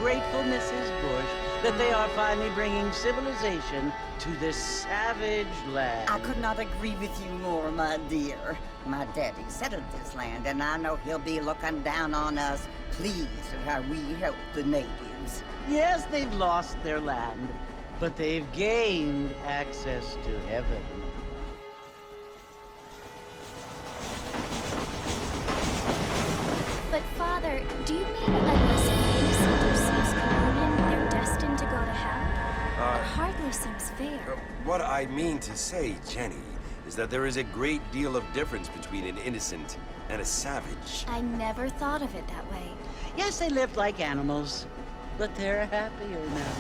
grateful, Mrs. Bush, that they are finally bringing civilization to this savage land. I could not agree with you more, my dear. My daddy settled this land, and I know he'll be looking down on us, pleased at how we help the natives. Yes, they've lost their land, but they've gained access to heaven. But, Father, do you mean unless an innocent receives communion, they're destined to go to hell? It hardly seems fair. What I mean to say, Jenny, is that there is a great deal of difference between an innocent and a savage. I never thought of it that way. Yes, they lived like animals, but they're happier now.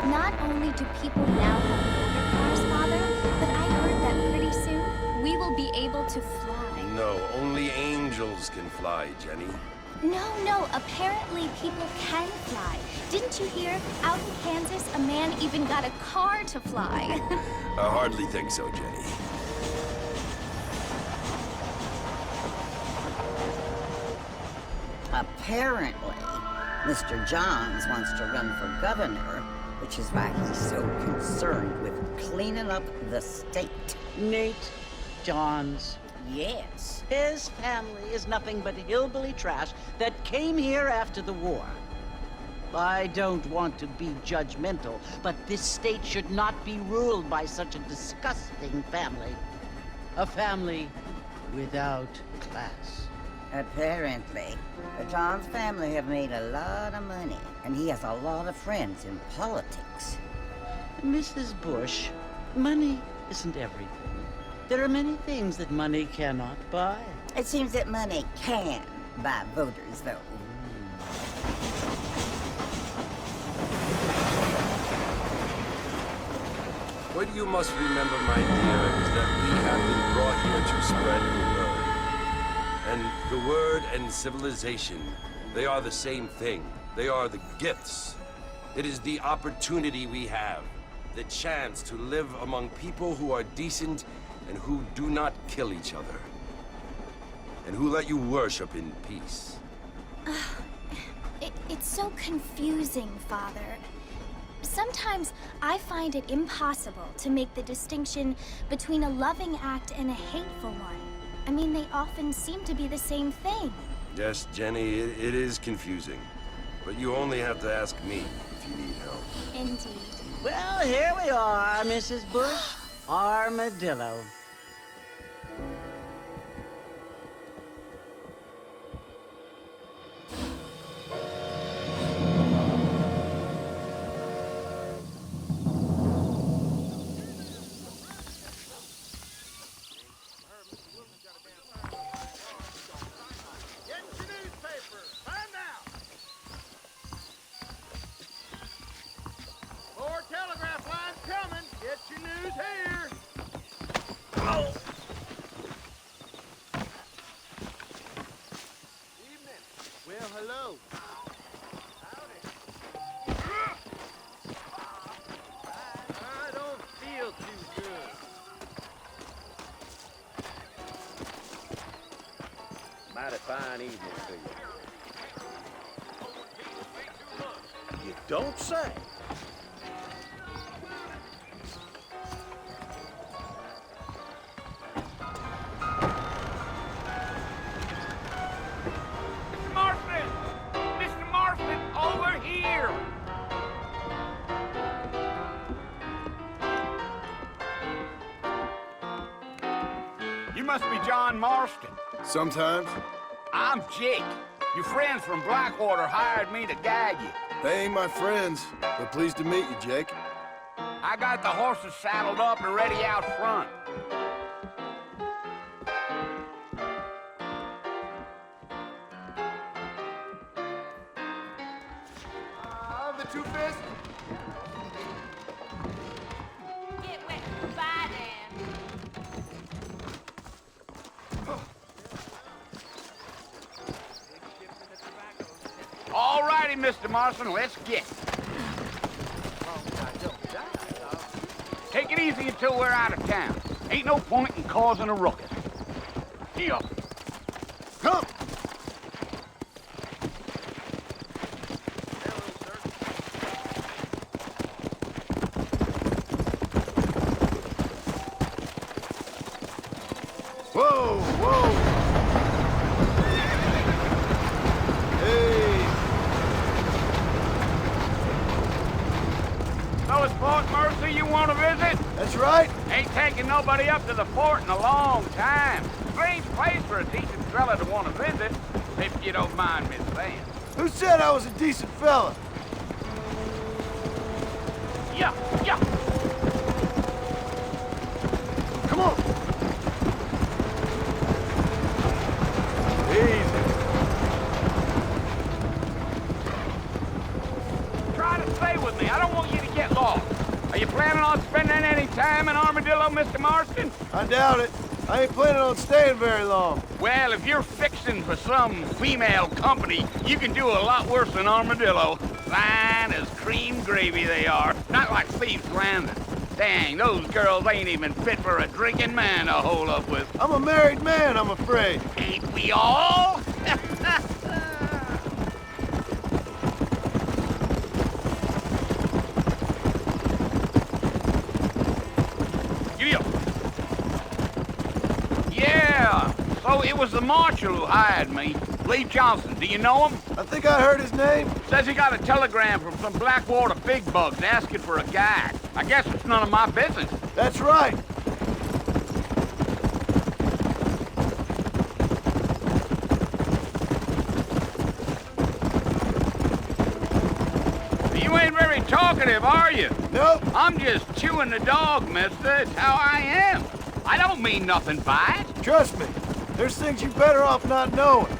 Not only do people now have motor cars, Father, but I heard that pretty soon we will be able to fly. No, only angels can fly, Jenny. No, apparently people can fly. Didn't you hear? Out in Kansas, a man even got a car to fly. I hardly think so, Jenny. Apparently, Mr. Johns wants to run for governor, which is why he's so concerned with cleaning up the state. Nate Johns. Yes. His family is nothing but hillbilly trash that came here after the war. I don't want to be judgmental, but this state should not be ruled by such a disgusting family. A family without class. Apparently, the Johns family have made a lot of money, and he has a lot of friends in politics. Mrs. Bush, money isn't everything. There are many things that money cannot buy. It seems that money can buy voters, though. What you must remember, my dear, is that we have been brought here to spread the word. And the word and civilization, they are the same thing. They are the gifts. It is the opportunity we have, the chance to live among people who are decent and who do not kill each other, and who let you worship in peace. It's so confusing, Father. Sometimes I find it impossible to make the distinction between a loving act and a hateful one. I mean, they often seem to be the same thing. Yes, Jenny, it is confusing. But you only have to ask me if you need help. Indeed. Well, here we are, Mrs. Bush. Armadillo. Mighty fine evening to you. You don't say. Mr. Marston! Mr. Marston, over here! You must be John Marston. Sometimes. I'm Jake. Your friends from Blackwater hired me to guide you. They ain't my friends, but pleased to meet you, Jake. I got the horses saddled up and ready out front. The two fists. Get wet. Bye, Dan. All righty, Mr. Marston, let's get. Take it easy until we're out of town. Ain't no point in causing a ruckus. Here. Come! Whoa, whoa! Hey! So it's Fort Mercy you want to visit? That's right. Ain't taking nobody up to the fort in a long time. Strange place for a decent fella to want to visit, if you don't mind me saying. Who said I was a decent fella? Yeah, yeah. Come on! Easy. Try to stay with me. I don't want you to get lost. Are you planning on spending any time in Armadillo, Mr. Marston? I doubt it. I ain't planning on staying very long. Well, if you're fixing for some female company, you can do a lot worse than Armadillo. Fine as cream gravy they are. Not like Thieves Landing. Dang, those girls ain't even fit for a drinking man to hole up with. I'm a married man, I'm afraid. Ain't we all? Yeah, so it was the marshal who hired me. Lee Johnson, do you know him? I think I heard his name. Says he got a telegram from some Blackwater big bugs asking for a guide. I guess it's none of my business. That's right. You ain't very talkative, are you? Nope. I'm just chewing the dog, mister. It's how I am. I don't mean nothing by it. Trust me. There's things you better off not knowing.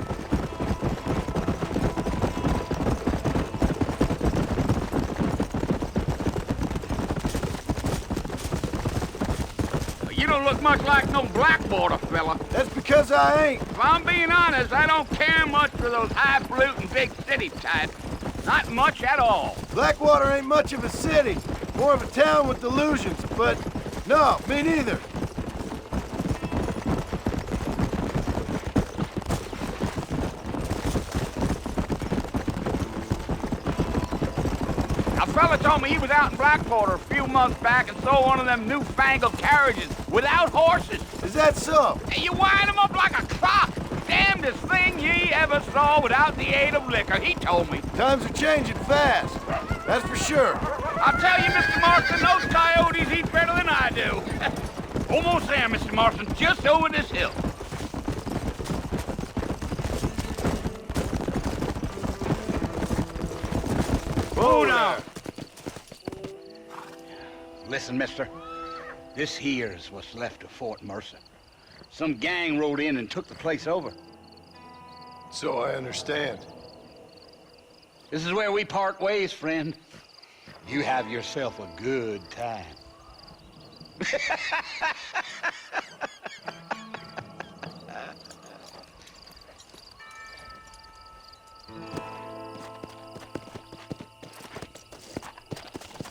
You don't look much like no Blackwater fella. That's because I ain't. If I'm being honest, I don't care much for those highfalutin big city types. Not much at all. Blackwater ain't much of a city. More of a town with delusions, but no, me neither. A fella told me he was out in Blackwater a few months back and saw one of them newfangled carriages without horses. Is that so? Hey, you wind them up like a clock. Damnedest thing ye ever saw without the aid of liquor, he told me. Times are changing fast. That's for sure. I'll tell you, Mr. Marston, those coyotes eat better than I do. Almost there, Mr. Marston, just over this hill. Whoa now. there. Listen, mister. This here's what's left of Fort Mercy. Some gang rode in and took the place over. So I understand. This is where we part ways, friend. You have yourself a good time.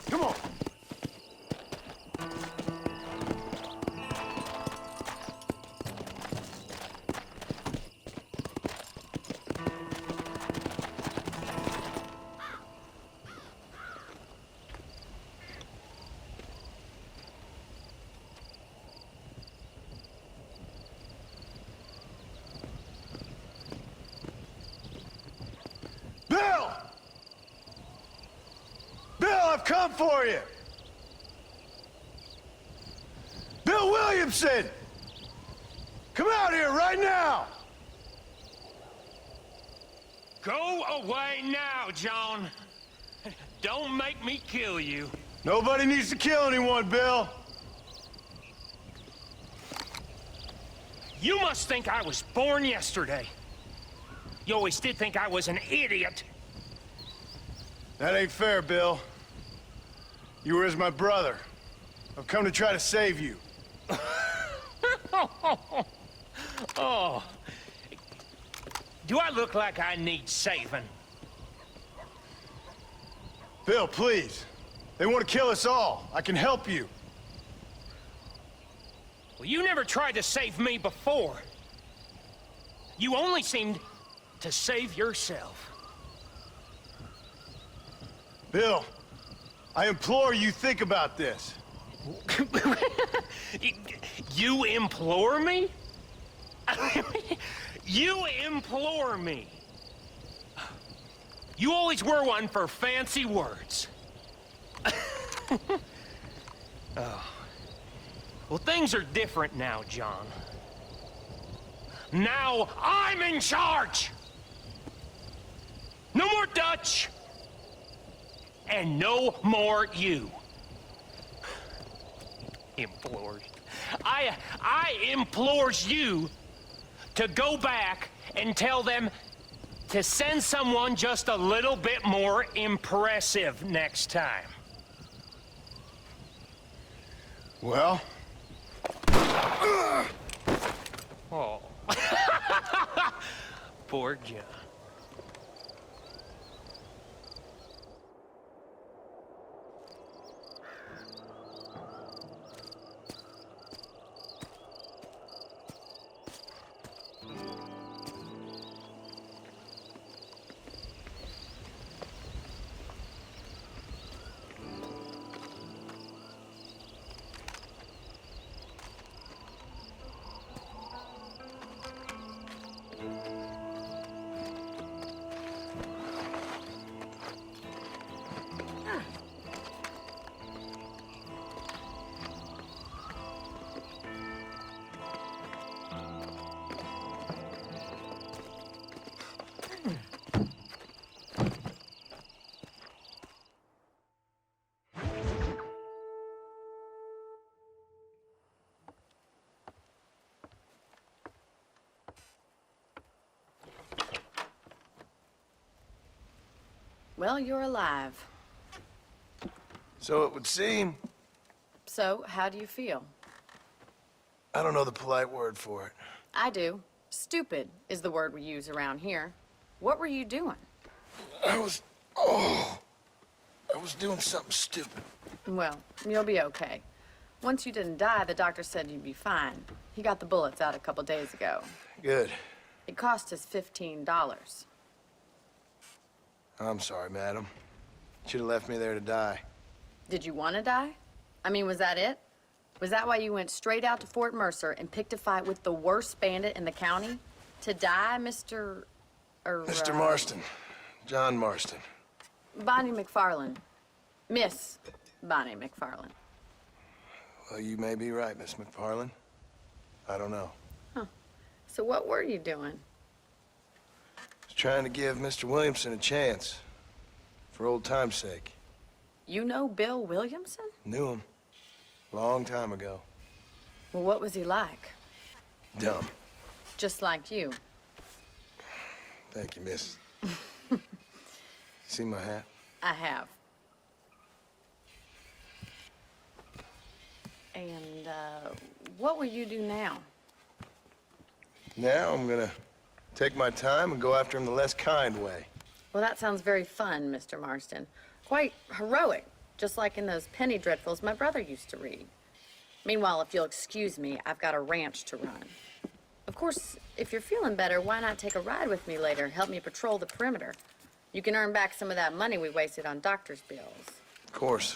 Come on. Bill! Bill, I've come for you! Bill Williamson! Come out here right now! Go away now, John. Don't make me kill you. Nobody needs to kill anyone, Bill. You must think I was born yesterday. You always did think I was an idiot. That ain't fair, Bill. You were as my brother. I've come to try to save you. Oh. Do I look like I need saving? Bill, please. They want to kill us all. I can help you. Well, you never tried to save me before. You only seemed to save yourself. Bill, I implore you think about this. You implore me? You implore me? You always were one for fancy words. Oh. Well, things are different now, John. Now I'm in charge! No more Dutch! And no more you. Implores. I implores you to go back and tell them to send someone just a little bit more impressive next time. Well? Oh. Poor John. Well, you're alive. So it would seem. So, how do you feel? I don't know the polite word for it. I do. Stupid is the word we use around here. What were you doing? I was doing something stupid. Well, you'll be okay. Once you didn't die, the doctor said you'd be fine. He got the bullets out a couple days ago. Good. It cost us $15. I'm sorry, madam. Should have left me there to die. Did you want to die? I mean, was that it? Was that why you went straight out to Fort Mercer and picked a fight with the worst bandit in the county? To die, Mr. Mr. Marston. John Marston. Bonnie McFarland. Miss Bonnie McFarland. Well, you may be right, Miss McFarland. I don't know. Huh. So what were you doing? I was trying to give Mr. Williamson a chance. For old time's sake. You know Bill Williamson? Knew him. Long time ago. Well, what was he like? Dumb. Just like you. Thank you, miss. See my hat? I have. And, what will you do now? Now I'm gonna take my time and go after him the less kind way. Well, that sounds very fun, Mr. Marston. Quite heroic, just like in those penny dreadfuls my brother used to read. Meanwhile, if you'll excuse me, I've got a ranch to run. Of course, if you're feeling better, why not take a ride with me later? Help me patrol the perimeter. You can earn back some of that money we wasted on doctor's bills. Of course.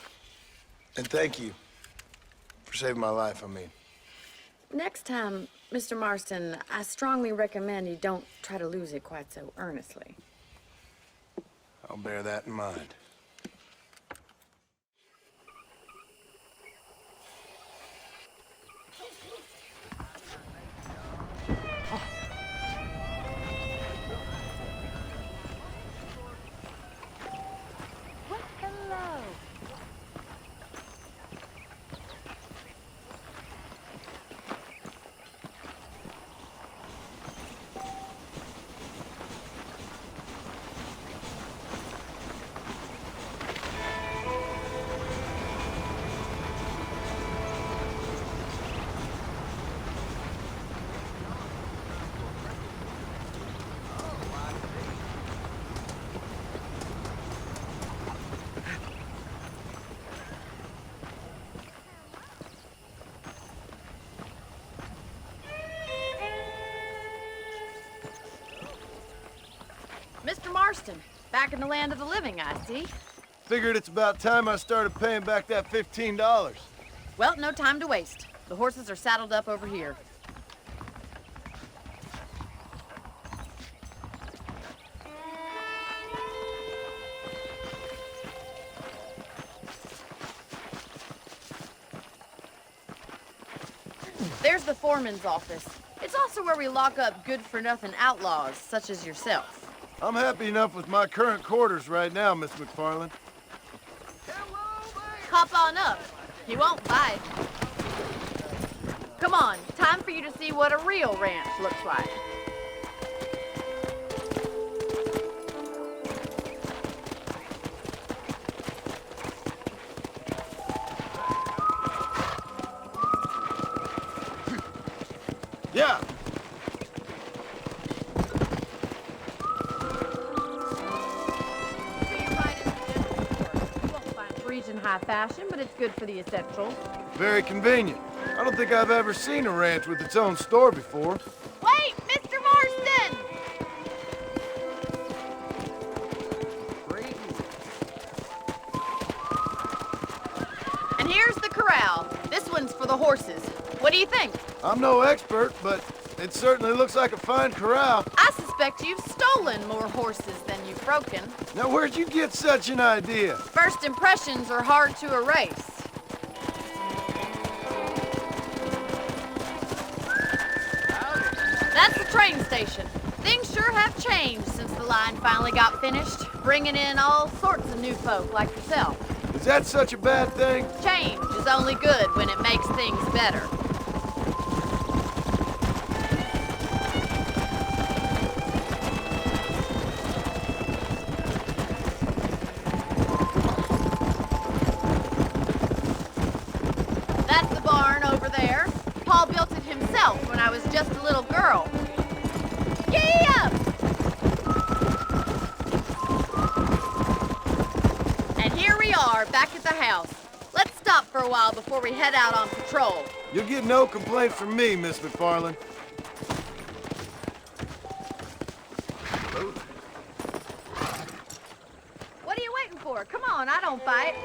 And thank you for saving my life, I mean. Next time, Mr. Marston, I strongly recommend you don't try to lose it quite so earnestly. I'll bear that in mind. Marston. Back in the land of the living, I see. Figured it's about time I started paying back that $15. Well, no time to waste. The horses are saddled up over here. There's the foreman's office. It's also where we lock up good-for-nothing outlaws, such as yourself. I'm happy enough with my current quarters right now, Miss McFarland. Hop on up. He won't bite. Come on, time for you to see what a real ranch looks like. Yeah. In high fashion, but it's good for the essentials. Very convenient. I don't think I've ever seen a ranch with its own store before. Wait, Mr. Marston! And here's the corral. This one's for the horses. What do you think? I'm no expert, but it certainly looks like a fine corral. I suspect you've stolen more horses than you've broken. Now, where'd you get such an idea? First impressions are hard to erase. That's the train station. Things sure have changed since the line finally got finished, bringing in all sorts of new folk like yourself. Is that such a bad thing? Change is only good when it makes things better. That's the barn over there. Paul built it himself when I was just a little girl. Giddy up! And here we are, back at the house. Let's stop for a while before we head out on patrol. You'll get no complaints from me, Miss McFarland. What are you waiting for? Come on, I don't bite.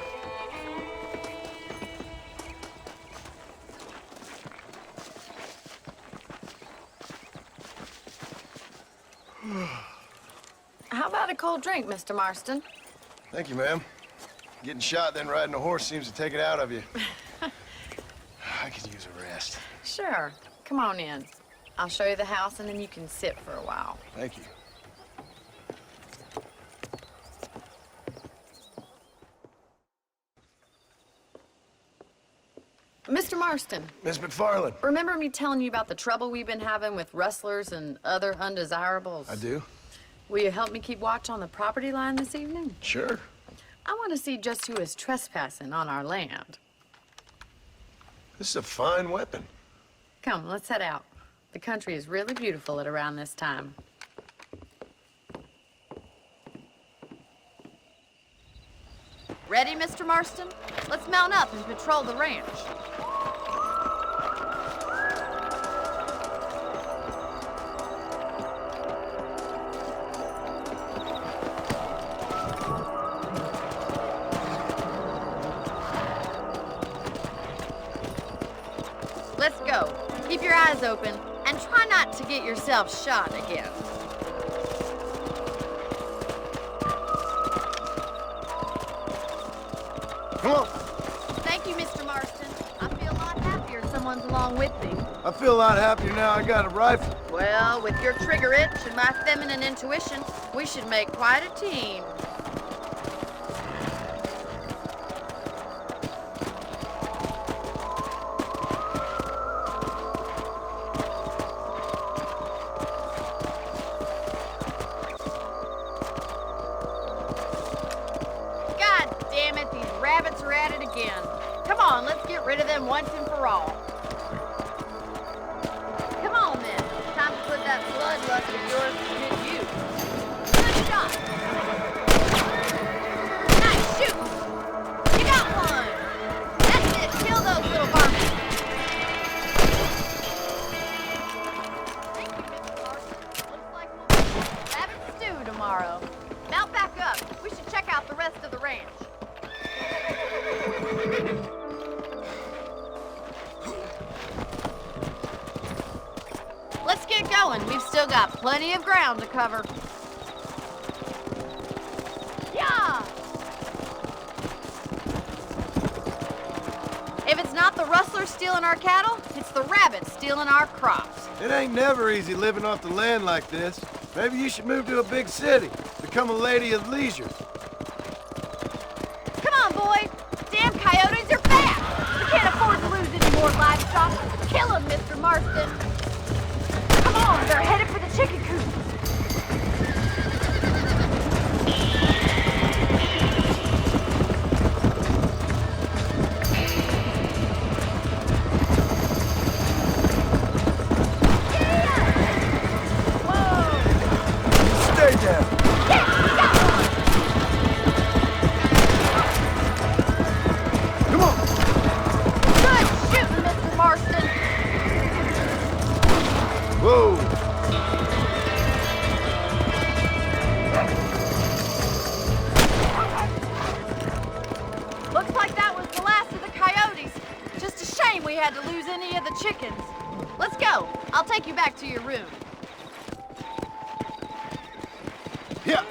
How about a cold drink, Mr. Marston? Thank you, ma'am. Getting shot, then riding a horse seems to take it out of you. I could use a rest. Sure. Come on in. I'll show you the house, and then you can sit for a while. Thank you. Mr. Marston, Miss McFarland. remember me telling you about the trouble we've been having with rustlers and other undesirables? I do. Will you help me keep watch on the property line this evening? Sure. I want to see just who is trespassing on our land. This is a fine weapon. Come, let's head out. The country is really beautiful at around this time. Ready, Mr. Marston? Let's mount up and patrol the ranch. Let's go. Keep your eyes open and try not to get yourself shot again. Come on. Thank you, Mr. Marston. I feel a lot happier someone's along with me. I feel a lot happier now I got a rifle. Well, with your trigger itch and my feminine intuition, we should make quite a team. God damn it, these rabbits are at it again. Come on, let's get rid of them once and for all. Come on, then. Time to put that bloodlust of yours to good use. Good shot. let's get going. We've still got plenty of ground to cover. Yeah! If it's not the rustlers stealing our cattle, it's the rabbits stealing our crops. It ain't never easy living off the land like this. Maybe you should move to a big city. Become a lady of leisure. Come on, boy. Damn coyotes are back. We can't afford to lose any more livestock. Kill them, Mr. Marston. Come on, they're headed for the chicken coop. Chickens. Let's go. I'll take you back to your room. Yeah.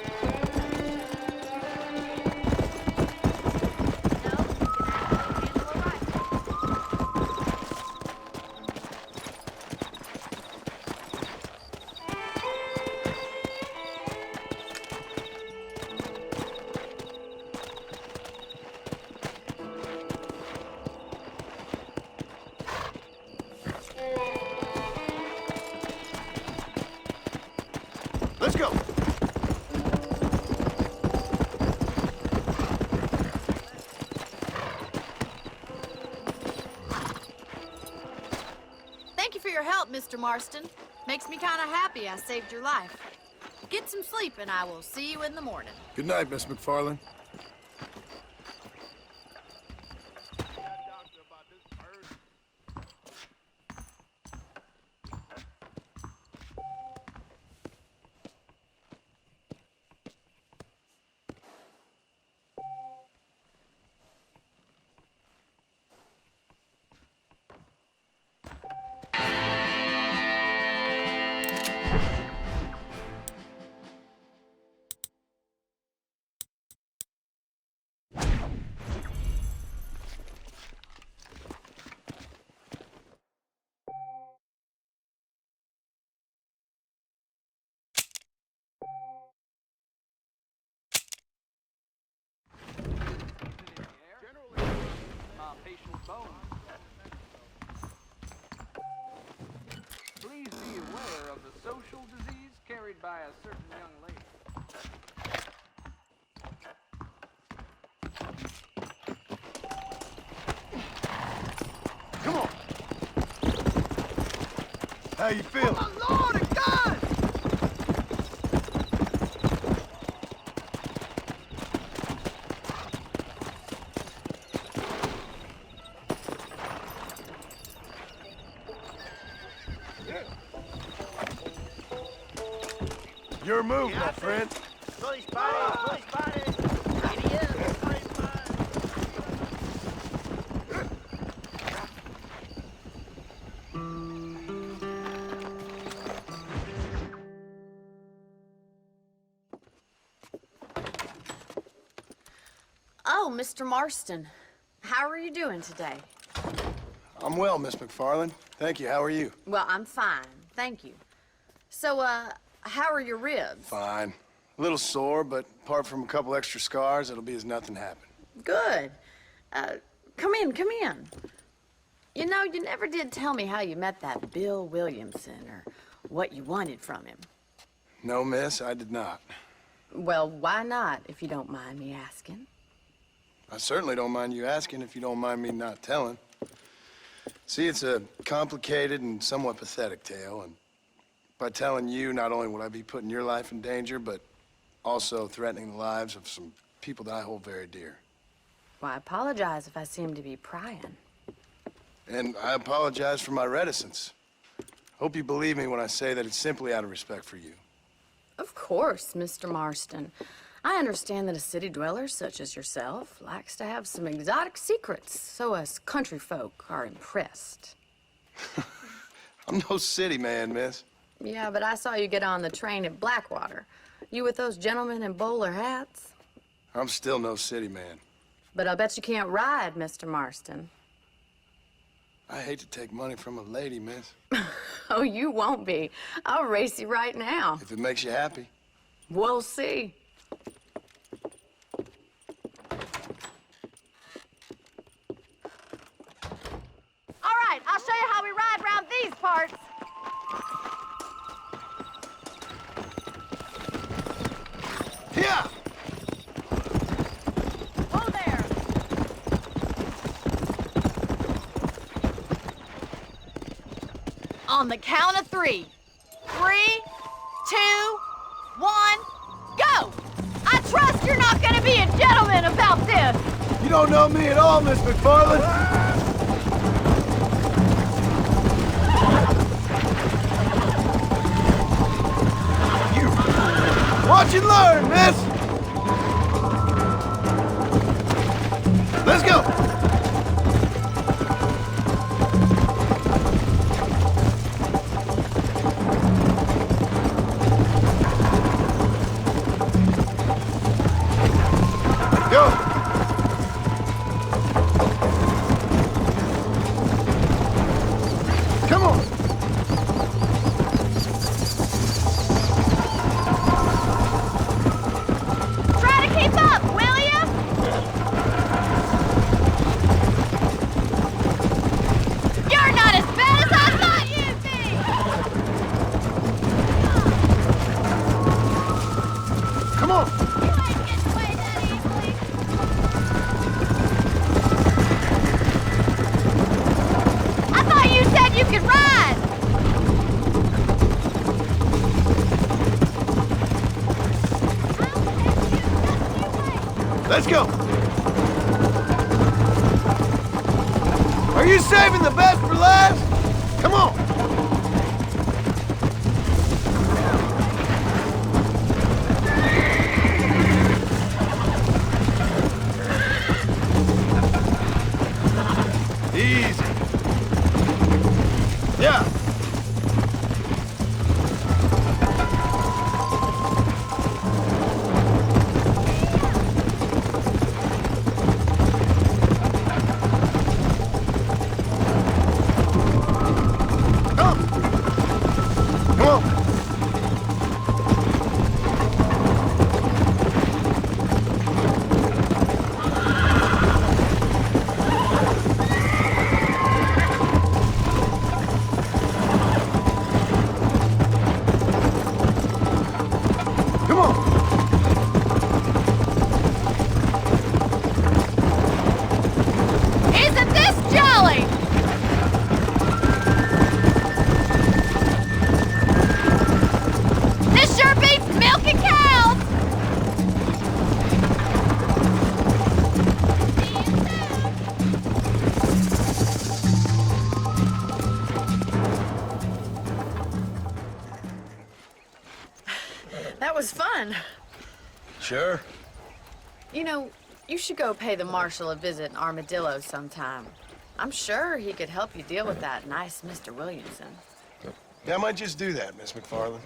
Let's go. Thank you for your help, Mr. Marston. Makes me kind of happy I saved your life. Get some sleep and I will see you in the morning. Good night, Miss McFarland. Please be aware of the social disease carried by a certain young lady. Come on. How you feeling? Oh, my Lord, a gun! Your move, my friend. Fully spotted, fully spotted. Here he is. Oh, Mr. Marston. How are you doing today? I'm well, Miss McFarland. Thank you. How are you? Well, I'm fine. Thank you. So, how are your ribs? Fine. A little sore, but apart from a couple extra scars, it'll be as nothing happened. Good. Come in, come in. You know, you never did tell me how you met that Bill Williamson or what you wanted from him. No, miss, I did not. Well, why not, if you don't mind me asking? I certainly don't mind you asking if you don't mind me not telling. See, it's a complicated and somewhat pathetic tale, and by telling you, not only would I be putting your life in danger, but also threatening the lives of some people that I hold very dear. Well, I apologize if I seem to be prying. And I apologize for my reticence. Hope you believe me when I say that it's simply out of respect for you. Of course, Mr. Marston. I understand that a city dweller such as yourself likes to have some exotic secrets, so us country folk are impressed. I'm no city man, miss. Yeah, but I saw you get on the train at Blackwater. You with those gentlemen in bowler hats? I'm still no city man. But I bet you can't ride, Mr. Marston. I hate to take money from a lady, miss. Oh, you won't be. I'll race you right now. If it makes you happy. We'll see. All right, I'll show you how we ride around these parts. Yeah! Whoa there. On the count of 3. 3, 2, 1, go! I trust you're not gonna be a gentleman about this. You don't know me at all, Miss McFarland. You watch and learn, miss. Let's go. Let's go! Are you saving the best for last? Come on! Easy. Yeah. That was fun. Sure. You know, you should go pay the marshal a visit in Armadillo sometime. I'm sure he could help you deal with that nice Mr. Williamson. Yeah, I might just do that, Miss McFarland.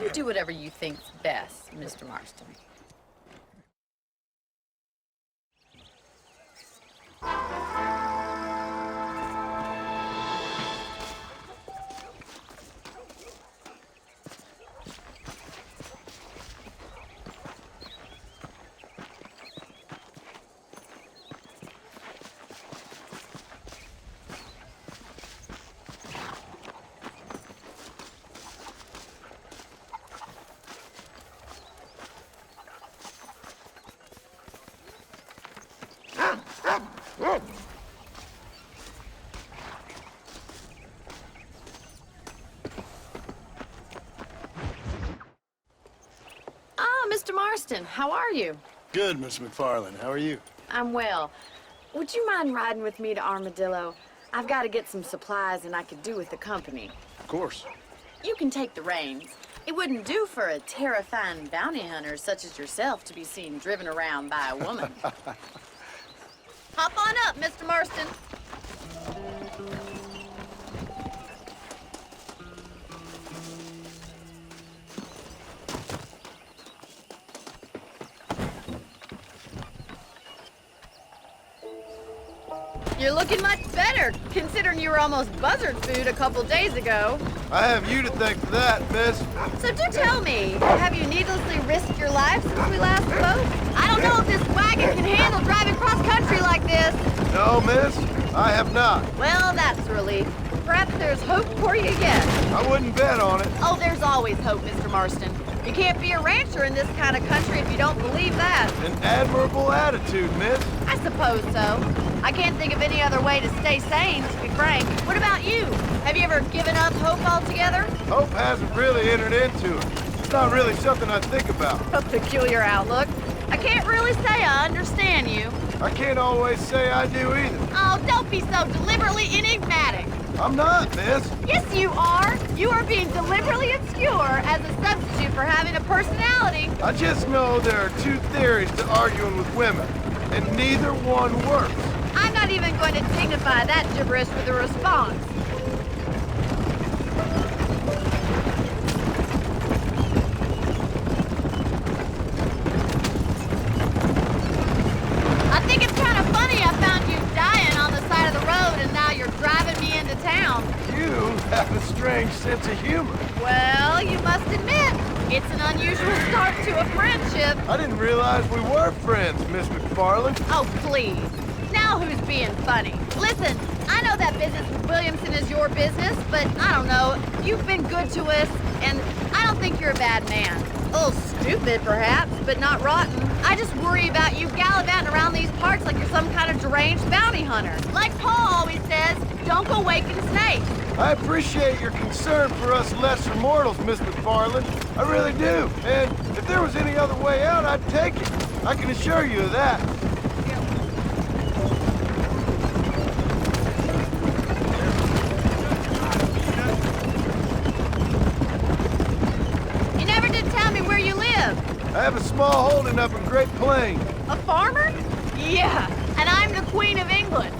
You do whatever you think's best, Mr. Marston. Mr. Marston, how are you? Good, Miss McFarland. How are you? I'm well. Would you mind riding with me to Armadillo? I've got to get some supplies and I could do with the company. Of course. You can take the reins. It wouldn't do for a terrifying bounty hunter such as yourself to be seen driven around by a woman. Hop on up, Mr. Marston. You're looking much better, considering you were almost buzzard food a couple days ago. I have you to thank for that, miss. So do tell me, have you needlessly risked your life since we last spoke? I don't know if this wagon can handle driving cross-country like this. No, miss, I have not. Well, that's a relief. Perhaps there's hope for you yet. I wouldn't bet on it. Oh, there's always hope, Mr. Marston. You can't be a rancher in this kind of country if you don't believe that. An admirable attitude, miss. I suppose so. I can't think of any other way to stay sane, to be frank. What about you? Have you ever given up hope altogether? Hope hasn't really entered into it. It's not really something I think about. A peculiar outlook. I can't really say I understand you. I can't always say I do either. Oh, don't be so deliberately enigmatic. I'm not, miss. Yes, you are. You are being deliberately obscure as a substitute for having a personality. I just know there are two theories to arguing with women, and neither one works. I'm not even going to dignify that gibberish with a response. I think it's kind of funny I found you dying on the side of the road and now you're driving me into town. You have a strange sense of humor. Well, you must admit, it's an unusual start to a friendship. I didn't realize we were friends, Miss McFarland. Oh, please. Now who's being funny? Listen, I know that business with Williamson is your business, but I don't know. You've been good to us, and I don't think you're a bad man. A little stupid, perhaps, but not rotten. I just worry about you gallivanting around these parts like you're some kind of deranged bounty hunter. Like Paul always says, don't go waking snakes. I appreciate your concern for us lesser mortals, Miss McFarland. I really do. And if there was any other way out, I'd take it. I can assure you of that. You never did tell me where you live. I have a small holding up in Great Plains. A farmer? Yeah, and I'm the Queen of England.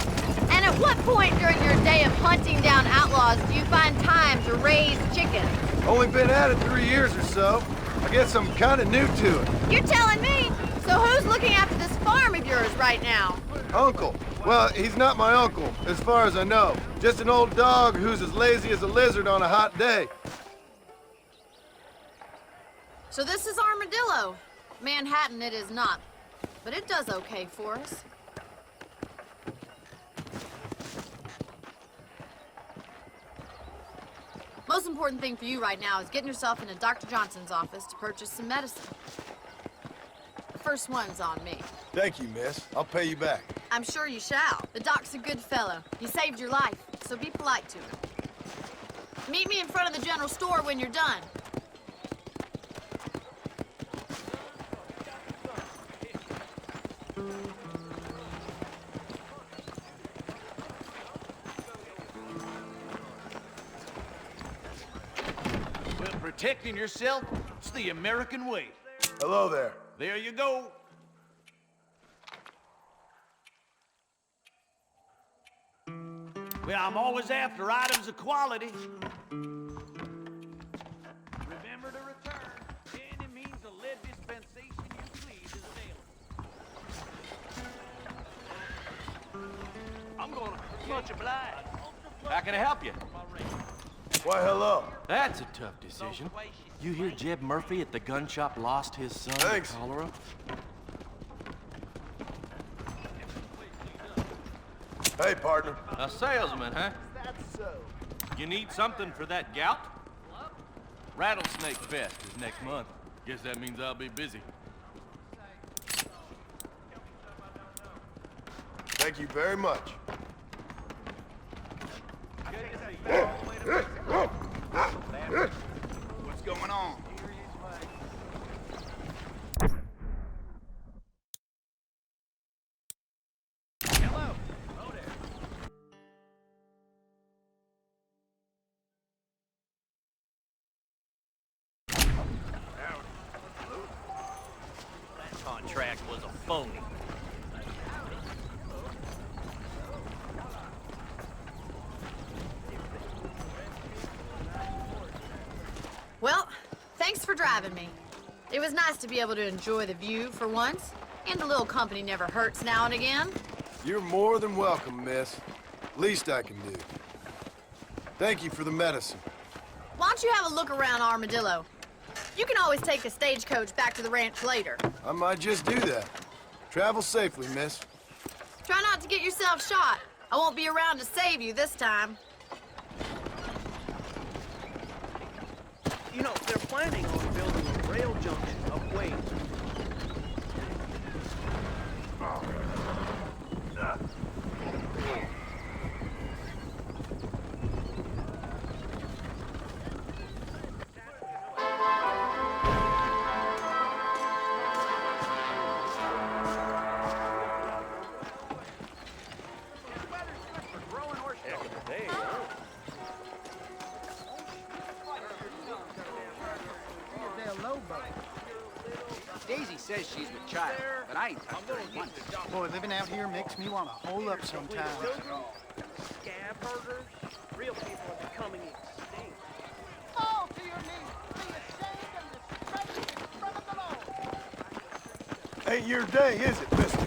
And at what point during your day of hunting down outlaws do you find time to raise chickens? Only been at it 3 years or so. I guess I'm kind of new to it. You're telling me? So who's looking after this farm of yours right now? Uncle. Well, he's not my uncle, as far as I know. Just an old dog who's as lazy as a lizard on a hot day. So this is Armadillo. Manhattan it is not. But it does okay for us. Most important thing for you right now is getting yourself into Dr. Johnson's office to purchase some medicine. The first one's on me. Thank you, miss. I'll pay you back. I'm sure you shall. The doc's a good fellow. He saved your life, so be polite to him. Meet me in front of the general store when you're done. Well, protecting yourself, it's the American way. Hello there. There you go. Well, I'm always after items of quality. Remember to return. Any means of lead dispensation you please is available. I'm gonna much obliged. How can I help you? Why, hello. That's a tough decision. You hear Jeb Murphy at the gun shop lost his son Thanks. to cholera? Hey, partner. A salesman, huh? That's so. You need something for that gout? Rattlesnake Fest is next month. Guess that means I'll be busy. Thank you very much. What's going on? Hello. Hello there. That contract was a phony. Well, thanks for driving me. It was nice to be able to enjoy the view for once, and a little company never hurts now and again. You're more than welcome, miss. Least I can do. Thank you for the medicine. Why don't you have a look around Armadillo? You can always take a stagecoach back to the ranch later. I might just do that. Travel safely, miss. Try not to get yourself shot. I won't be around to save you this time. You know, they're planning on building a rail junction upway. Daisy says she's with child, but I ain't touched her in months. Boy, living out here makes me want to hole up sometimes. Scab herders, real people are becoming extinct. Fall to your knees. Be ashamed and disgraced in front of the Lord. Ain't your day, is it, mister?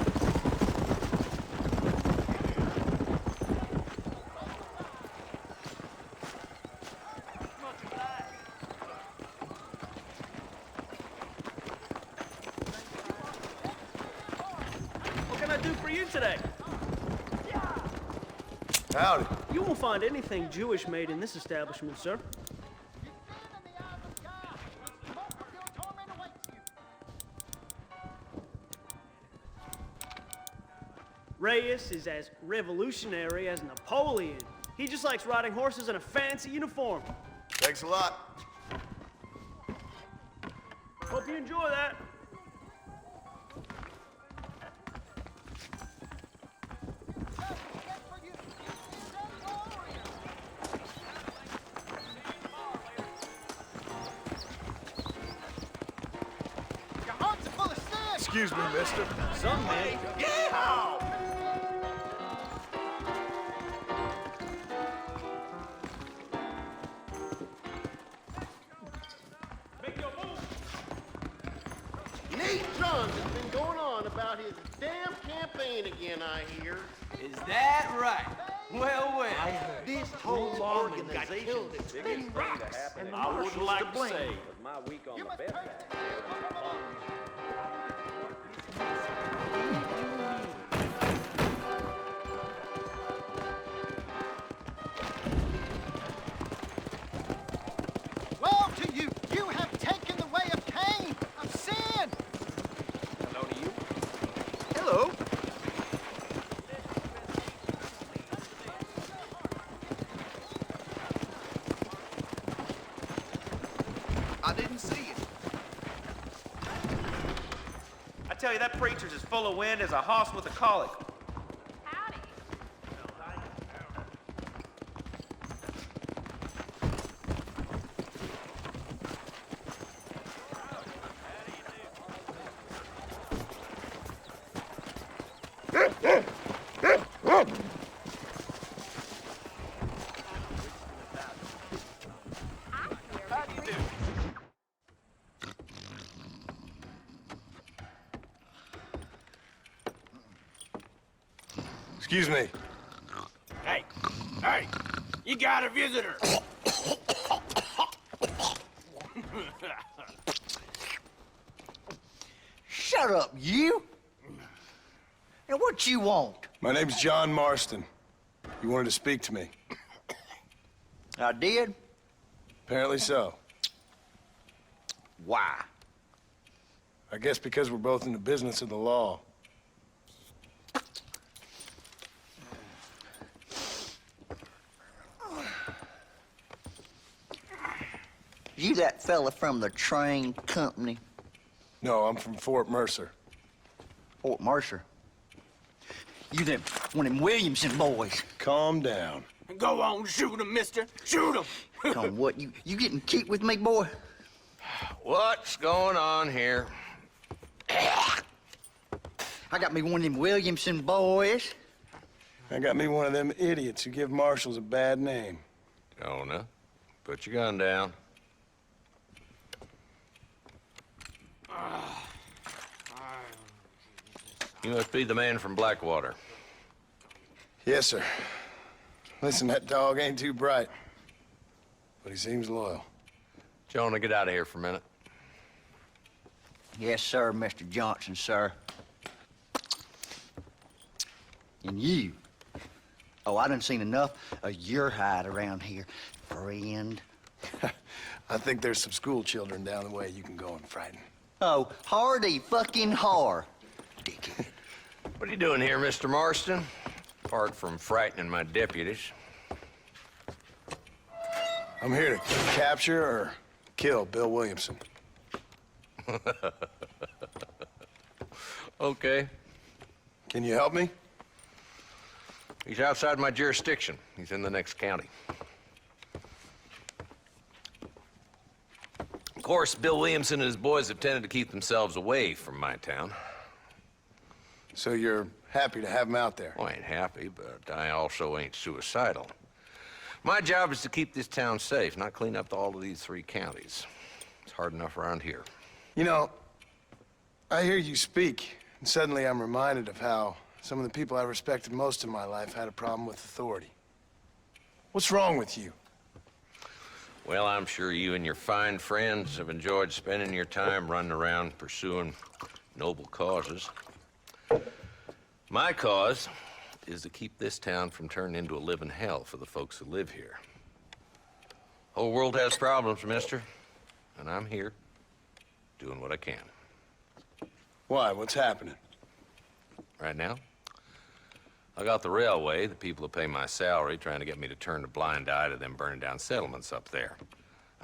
What can I do for you today? Howdy. You won't find anything Jewish made in this establishment, sir. Reyes is as revolutionary as Napoleon. He just likes riding horses in a fancy uniform. Thanks a lot. Hope you enjoy that. Excuse me, mister. Some man. Yeehaw! Nate Johns has been going on about his damn campaign again, I hear. Is that right? Well, well. This whole organization has been rocks, and the I wouldn't like to say. My week on the bed. Woe to you! You have taken the way of Cain, of sin! Hello to you. Hello. I didn't see it. I tell you, that preacher's as full of wind as a hoss with a colic. Howdy. Excuse me. Hey, hey, you got a visitor. Shut up, you! And what you want? My name's John Marston. You wanted to speak to me. I did? Apparently so. Why? I guess because we're both in the business of the law. You that fella from the train company? No, I'm from Fort Mercer. Fort Mercer? You them, one of them Williamson boys. Calm down. Go on, shoot him, mister. Shoot him. Come on, what, you getting kicked with me, boy? What's going on here? I got me one of them Williamson boys. I got me one of them idiots who give marshals a bad name. Jonah, put your gun down. You must be the man from Blackwater. Yes, sir. Listen, that dog ain't too bright, but he seems loyal. Jonah, get out of here for a minute. Yes, sir, Mr. Johnson, sir. And you. Oh, I done seen enough of your hide around here, friend. I think there's some school children down the way you can go and frighten. Oh, hardy fucking har. Dickhead. What are you doing here, Mr. Marston? Apart from frightening my deputies. I'm here to capture or kill Bill Williamson. Okay. Can you help me? He's outside my jurisdiction. He's in the next county. Of course, Bill Williamson and his boys have tended to keep themselves away from my town. So you're happy to have him out there? Well, I ain't happy, but I also ain't suicidal. My job is to keep this town safe, not clean up all of these 3 counties. It's hard enough around here. You know, I hear you speak, and suddenly I'm reminded of how some of the people I respected most in my life had a problem with authority. What's wrong with you? Well, I'm sure you and your fine friends have enjoyed spending your time running around pursuing noble causes. My cause is to keep this town from turning into a living hell for the folks who live here. Whole world has problems, mister, and I'm here doing what I can. Why? What's happening? Right now, I got the railway, the people who pay my salary, trying to get me to turn a blind eye to them burning down settlements up there.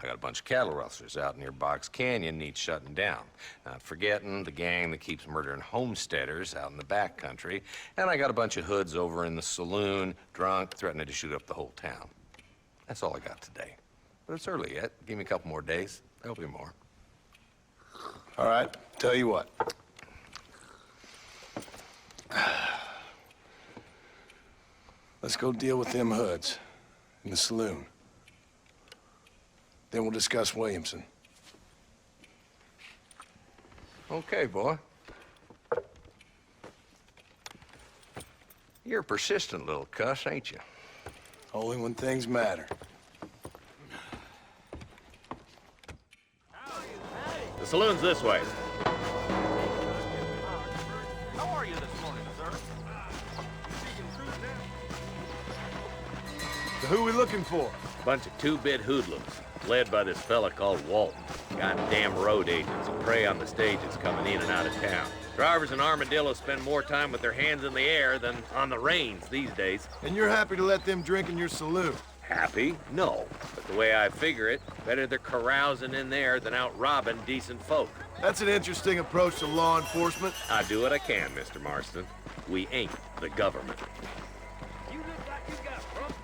I got a bunch of cattle rustlers out near Box Canyon needs shutting down. Not forgetting the gang that keeps murdering homesteaders out in the back country. And I got a bunch of hoods over in the saloon, drunk, threatening to shoot up the whole town. That's all I got today. But it's early yet. Give me a couple more days. There'll be more. All right, tell you what. Let's go deal with them hoods in the saloon. Then we'll discuss Williamson. Okay, boy. You're a persistent little cuss, ain't you? Only when things matter. The saloon's this way. How are you this morning, sir? So who we looking for? Bunch of 2-bit hoodlums, led by this fella called Walton. Goddamn road agents who prey on the stages coming in and out of town. Drivers in Armadillo spend more time with their hands in the air than on the reins these days. And you're happy to let them drink in your saloon? Happy? No. But the way I figure it, better they're carousing in there than out robbing decent folk. That's an interesting approach to law enforcement. I do what I can, Mr. Marston. We ain't the government. You look like you got rump.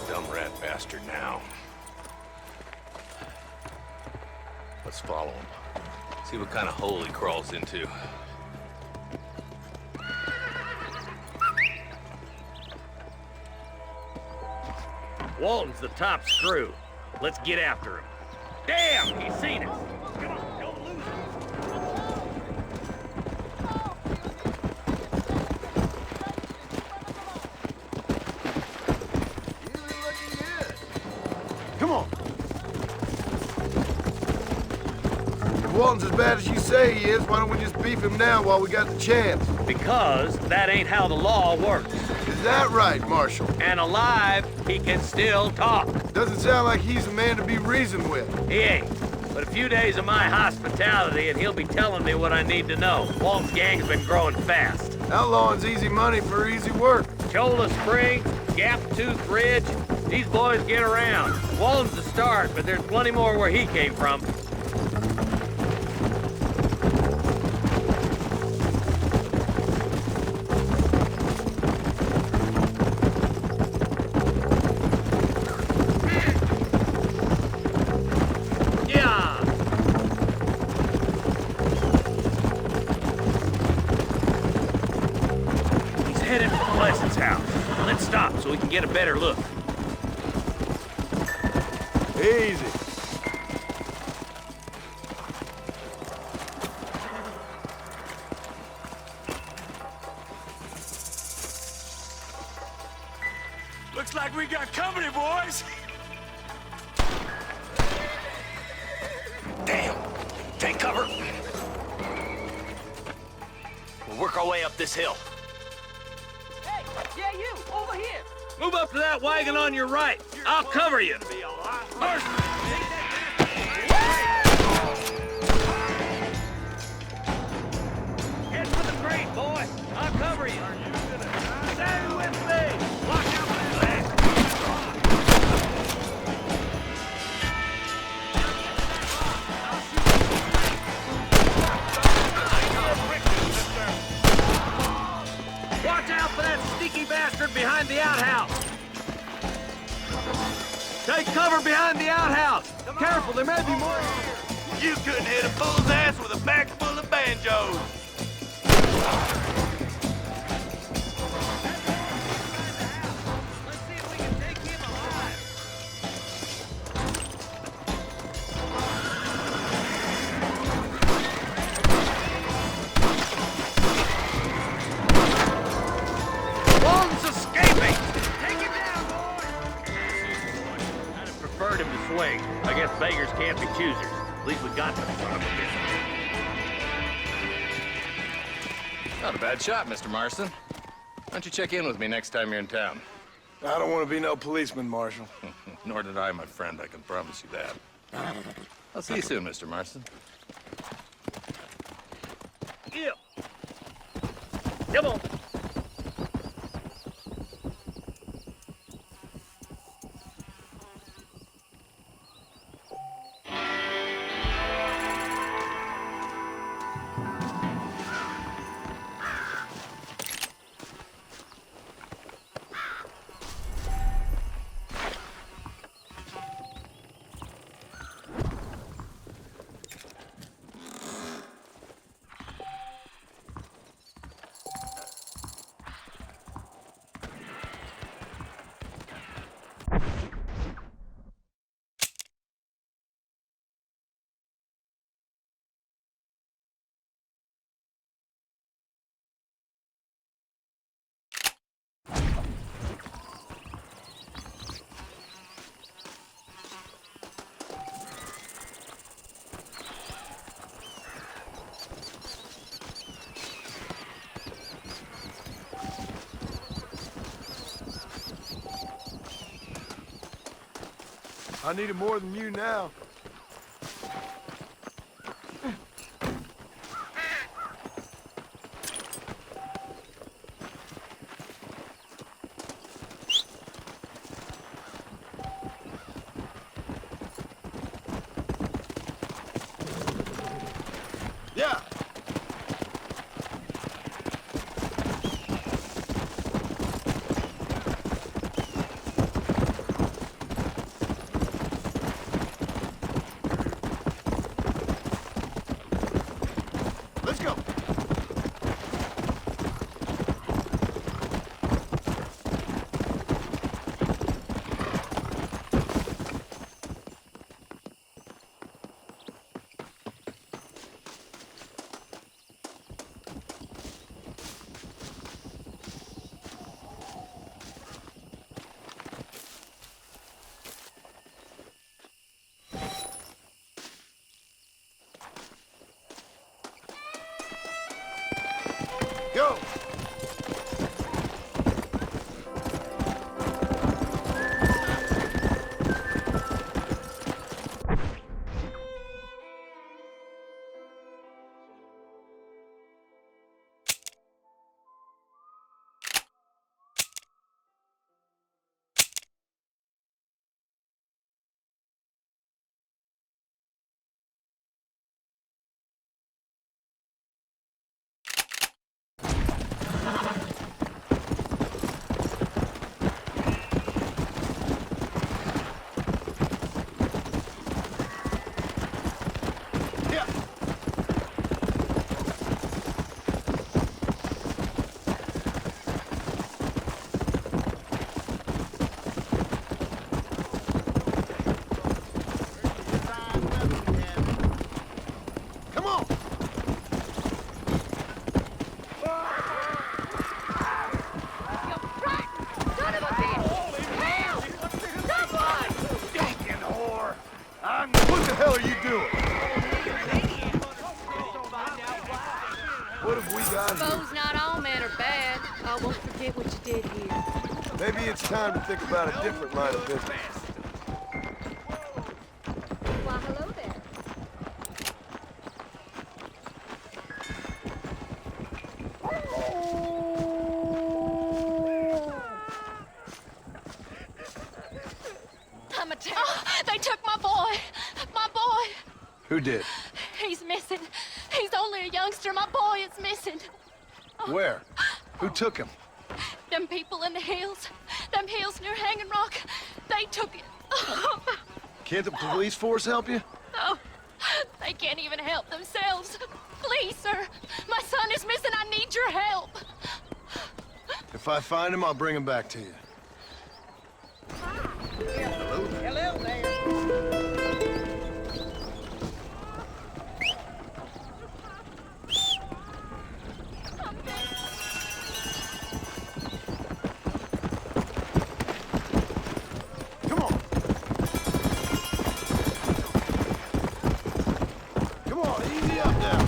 Dumb rat bastard now. Let's follow him. See what kind of hole he crawls into. Walton's the top screw. Let's get after him. Damn, he's seen us. Come on, don't lose Come on. If Walton's as bad as you say he is, why don't we just beef him now while we got the chance? Because that ain't how the law works. Is that right, Marshal? And alive, he can still talk. Doesn't sound like he's a man to be reasoned with. He ain't. But a few days of my hospitality and he'll be telling me what I need to know. Walton's gang's been growing fast. Outlawing's easy money for easy work. Cholla Springs, Gap Tooth Ridge, these boys get around. Walton's the start, but there's plenty more where he came from. So we can get a better look. Easy. Looks like we got company, boys. Damn! Take cover! We'll work our way up this hill. Hey, yeah, you, over here. Move up to that wagon on your right. I'll cover you. Head for the crate, boy. I'll cover you. Stay with me. Watch out for that leg. Watch out for that sneaky bastard behind the outhouse. Take cover behind the outhouse. Careful, there may be more. You couldn't hit a fool's ass with a bag full of banjos. One's escaping. Take him down, boy. I'd have preferred him to swing. I guess beggars can't be choosers. At least we got the son of a bitch. Not a bad shot, Mr. Marston. Why don't you check in with me next time you're in town? I don't want to be no policeman, Marshal. Nor did I, my friend. I can promise you that. I'll see you soon, Mr. Marston. Yeah. Come on. I need it more than you now. Yeah. Let's go. doing? What have we got here? Suppose not all men are bad. I won't forget what you did here. Maybe it's time to think about a different line of business. Why, hello there. Oh, they took my boy. My boy. Who did? He's missing. He's only a youngster. My boy is missing. Where? Who took him? Them people in the hills. Them hills near Hanging Rock. They took it. Can't the police force help you? Oh, they can't even help themselves. Please, sir. My son is missing. I need your help. If I find him, I'll bring him back to you. Hello there. Come on. Come on, easy up now.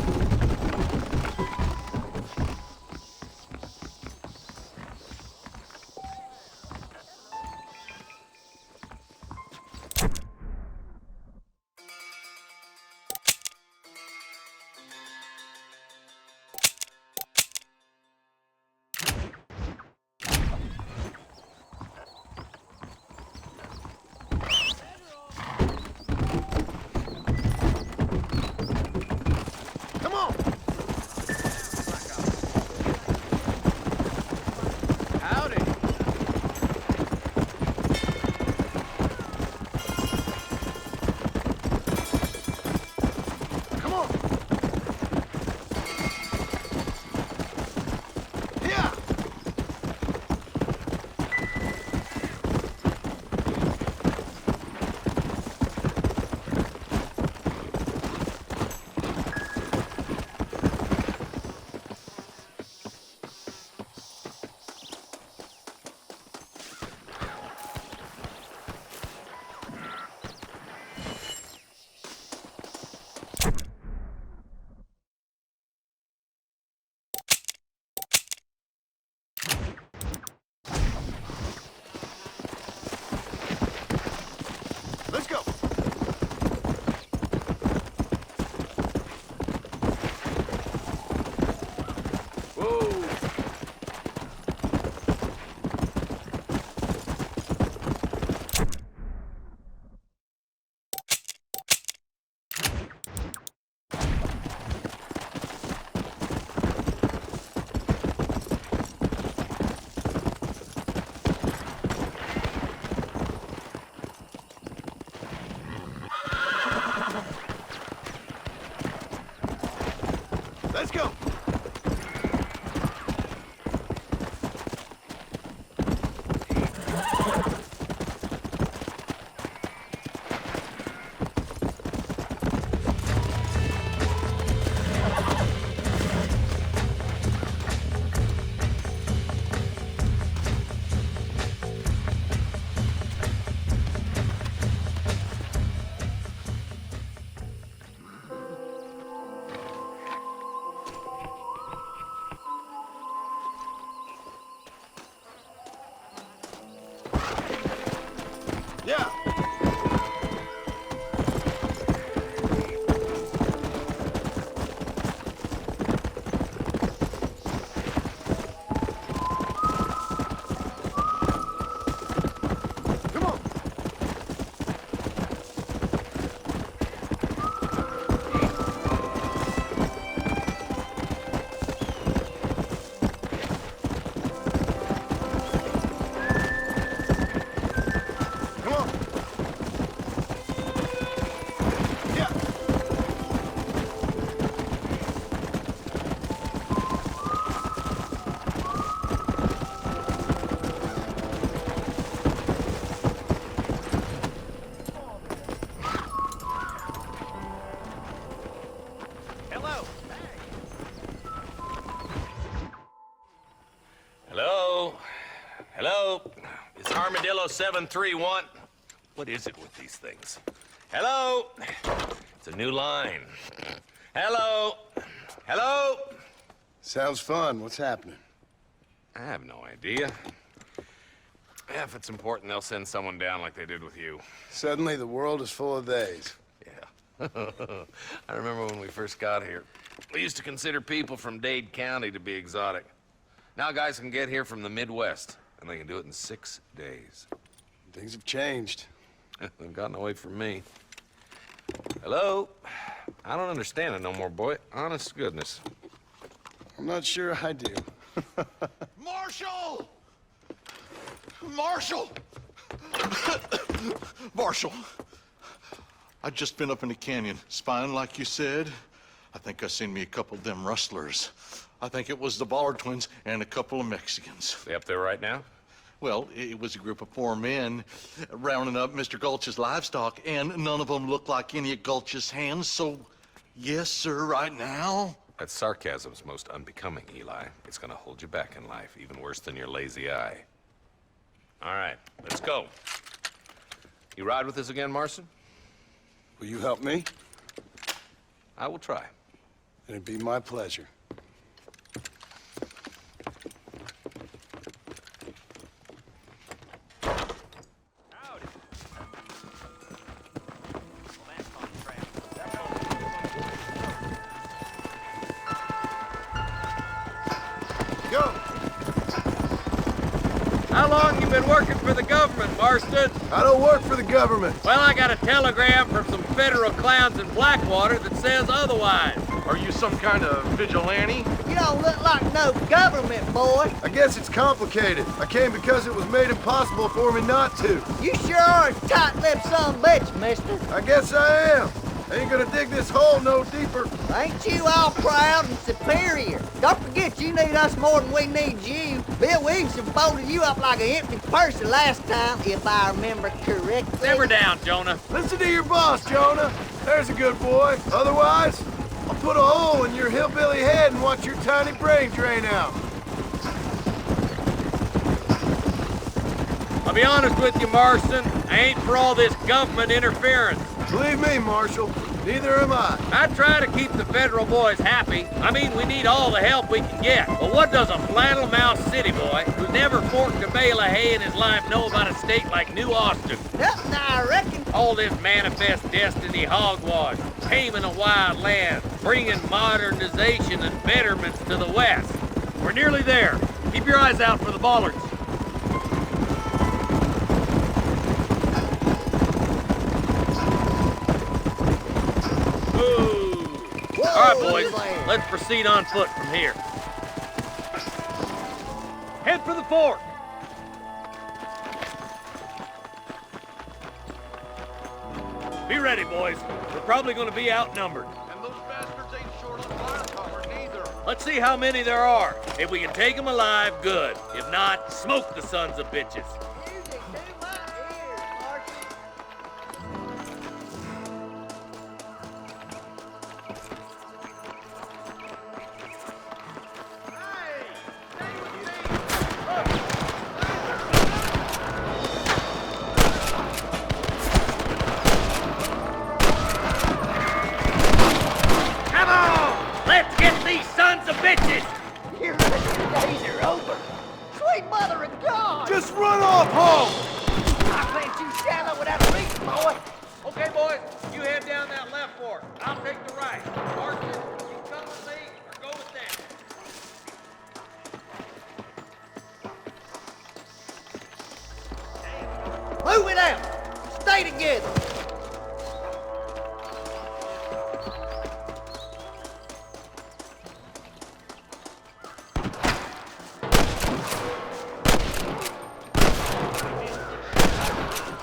Come on. Howdy. Come on. Yeah. Let's go. Whoa. Let's go. Yeah. Come on. Come on. Yeah. Hello. Hello? Hello? Is Armadillo 731? What is it with these things? Hello? It's a new line. Hello? Hello? Sounds fun. What's happening? I have no idea. Yeah, if it's important, they'll send someone down like they did with you. Suddenly, the world is full of theys. Yeah. I remember when we first got here. We used to consider people from Dade County to be exotic. Now guys can get here from the Midwest, and they can do it in 6 days. Things have changed. They've gotten away from me. Hello? I don't understand it no more, boy. Honest to goodness. I'm not sure I do. Marshal! Marshal! Marshal! I've just been up in the canyon, spying like you said. I think I seen me a couple of them rustlers. I think it was the Ballard twins and a couple of Mexicans. They up there right now? Well, it was a group of 4 men rounding up Mr. Gulch's livestock, and none of them looked like any of Gulch's hands, so yes, sir, right now. That sarcasm's most unbecoming, Eli. It's gonna hold you back in life, even worse than your lazy eye. All right, let's go. You ride with us again, Marston? Will you help me? I will try. It'd be my pleasure. How long you been working for the government, Marston? I don't work for the government. Well, I got a telegram from some federal clowns in Blackwater that says otherwise. Are you some kind of vigilante? You don't look like no government, boy. I guess it's complicated. I came because it was made impossible for me not to. You sure are a tight-lipped son of a bitch, mister. I guess I am. I ain't gonna dig this hole no deeper. Ain't you all proud and superior? Don't forget you need us more than we need you. Bill Williamson folded you up like an empty purse last time, if I remember correctly. Simmer down, Jonah. Listen to your boss, Jonah. There's a good boy. Otherwise, I'll put a hole in your hillbilly head and watch your tiny brain drain out. I'll be honest with you, Marston. I ain't for all this government interference. Believe me, Marshal, neither am I. I try to keep the federal boys happy. I mean, we need all the help we can get. But what does a flannel-mouthed city boy who's never forked a bale of hay in his life know about a state like New Austin? Nothing, I reckon. All this manifest destiny hogwash, taming a wild land, bringing modernization and betterments to the West. We're nearly there. Keep your eyes out for the Ballards. All right, boys, let's proceed on foot from here. Head for the fort. Be ready, boys. We're probably going to be outnumbered. And those bastards ain't short on firepower, neither. Let's see how many there are. If we can take them alive, good. If not, smoke the sons of bitches. Music to my ears, Marshal. Come on! Let's get these sons of bitches! Your days are over. Sweet mother of God! Just run off home! I plant you shallow without reaching, boy. Okay, boys, you head down that left fork. I'll take the right. Archer, you come with me or go with them. Move it out. Stay together.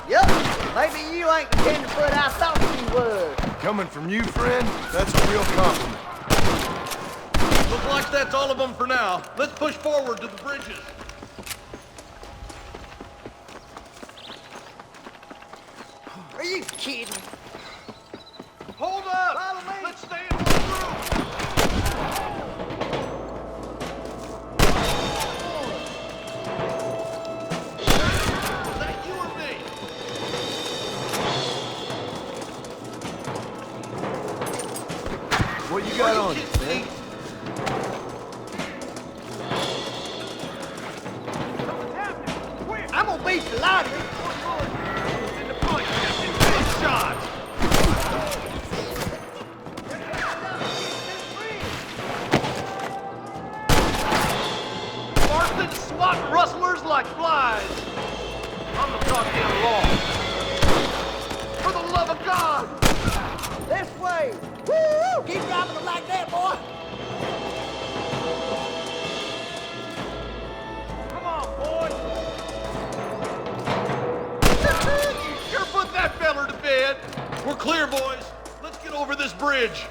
Yup, maybe you ain't the tenderfoot I thought you was. Coming from you, friend, that's a real compliment. Looks like that's all of them for now. Let's push forward to the bridges. Are you kidding? Hold up! Follow me. Let's stay in one group. Is that you or me? got on you, man? I'm gonna beat the lottery. In the point, Captain. Shots. Marston swatting rustlers like flies. I'm the goddamn law. For the love of God. This way. Woo! Keep driving them like that, boy. Come on, boy. You sure put that feller to bed. We're clear, boys. Let's get over this bridge.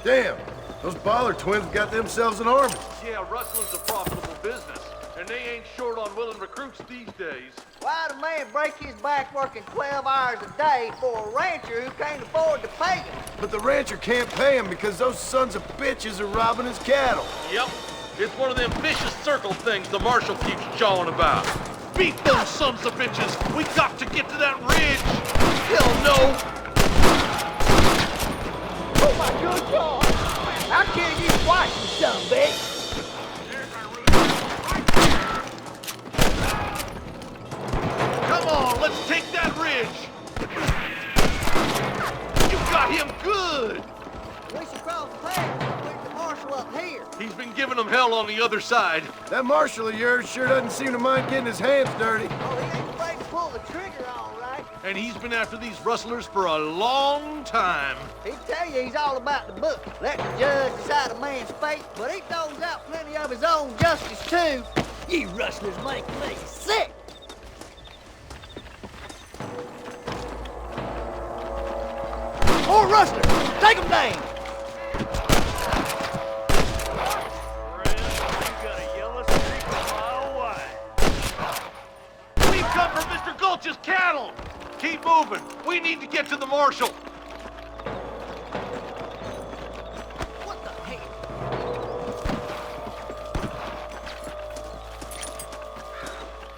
Damn, those Baller twins got themselves an army. Yeah, rustling's a profitable business, and they ain't short on willing recruits these days. Why'd a man break his back working 12 hours a day for a rancher who can't afford to pay him? But the rancher can't pay him because those sons of bitches are robbing his cattle. Yep, it's one of them vicious circle things the marshal keeps jawing about. Beat those sons of bitches! We got to get to that ridge! Hell no! Oh my good God! I'll kill you twice, you son of a bitch! Come on, let's take that ridge! You got him good! We should cross the path and pick the marshal up here. He's been giving them hell on the other side. That marshal of yours sure doesn't seem to mind getting his hands dirty. Oh, he ain't afraid to pull the trigger, all right. And he's been after these rustlers for a long time. He'd tell you he's all about the book. Let the judge decide a man's fate, but he throws out plenty of his own justice, too. You rustlers make me sick. More rustlers! Take them down! We've come for Mr. Gulch's cattle! Keep moving. We need to get to the marshal. What the hell?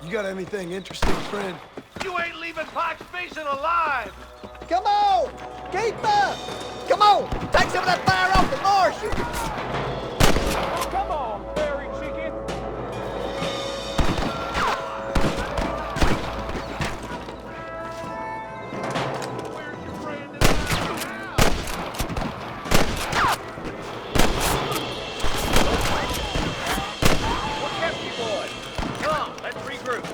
You got anything interesting, friend? You ain't leaving Pike's Basin alive! Come on! Keep up! Come on! Take some of that fire off the marshal! Come on, fairy chicken. What kept you boys? Come, let's regroup.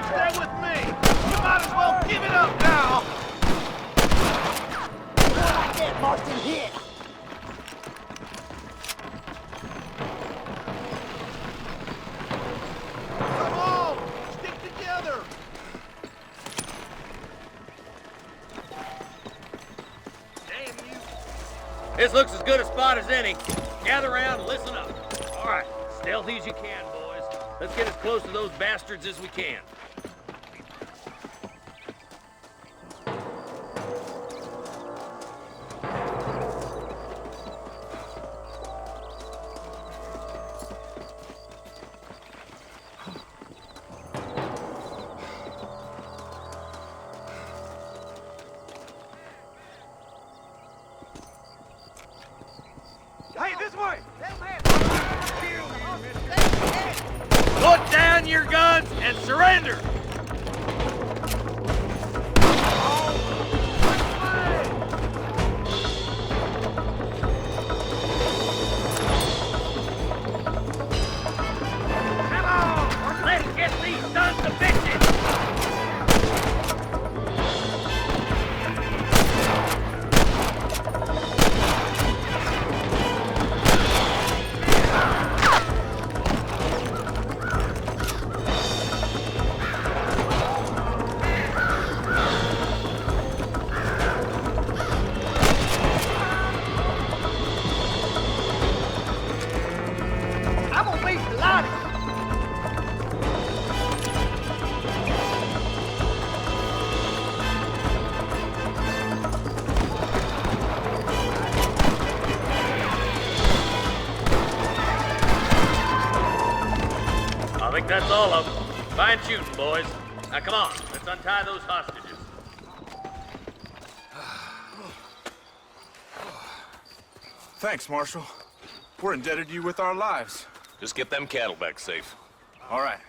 Stay with me! You might as well give it up now! Get Marston hit! Come on! Stick together! Damn you! This looks as good a spot as any. Gather around and listen up. All right, stealthy as you can, boys. Let's get as close to those bastards as we can. Hey, this way! Put down your guns and surrender! Come on! Let's get these sons of bitches! I'm gonna beat the lottery! think that's all of them. Fine shooting, boys. Now, come on. Let's untie those hostages. Thanks, Marshal. We're indebted to you with our lives. Just get them cattle back safe. All right.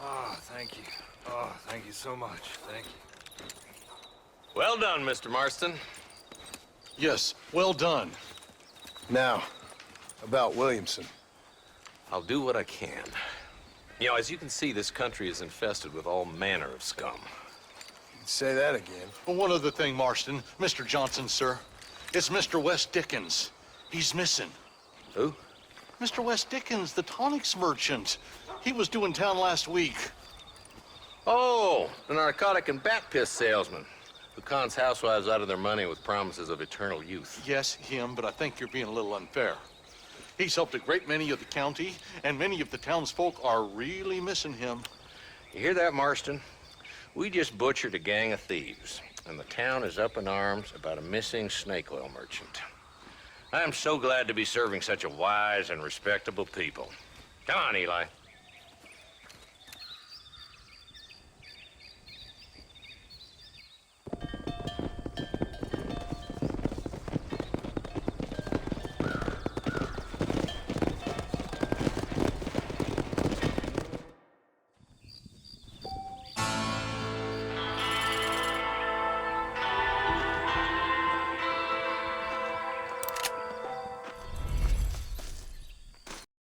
Oh, thank you. Oh, thank you so much. Thank you. Well done, Mr. Marston. Yes, well done. Now, about Williamson. I'll do what I can. You know, as you can see, this country is infested with all manner of scum. Say that again. Well, one other thing, Marston. Mr. Johnson, sir. It's Mr. Wes Dickens. He's missing. Who? Mr. Wes Dickens, the tonics merchant. He was due in town last week. Oh, the narcotic and bat piss salesman who cons housewives out of their money with promises of eternal youth. Yes, him, but I think you're being a little unfair. He's helped a great many of the county, and many of the townsfolk are really missing him. You hear that, Marston? We just butchered a gang of thieves, and the town is up in arms about a missing snake oil merchant. I am so glad to be serving such a wise and respectable people. Come on, Eli.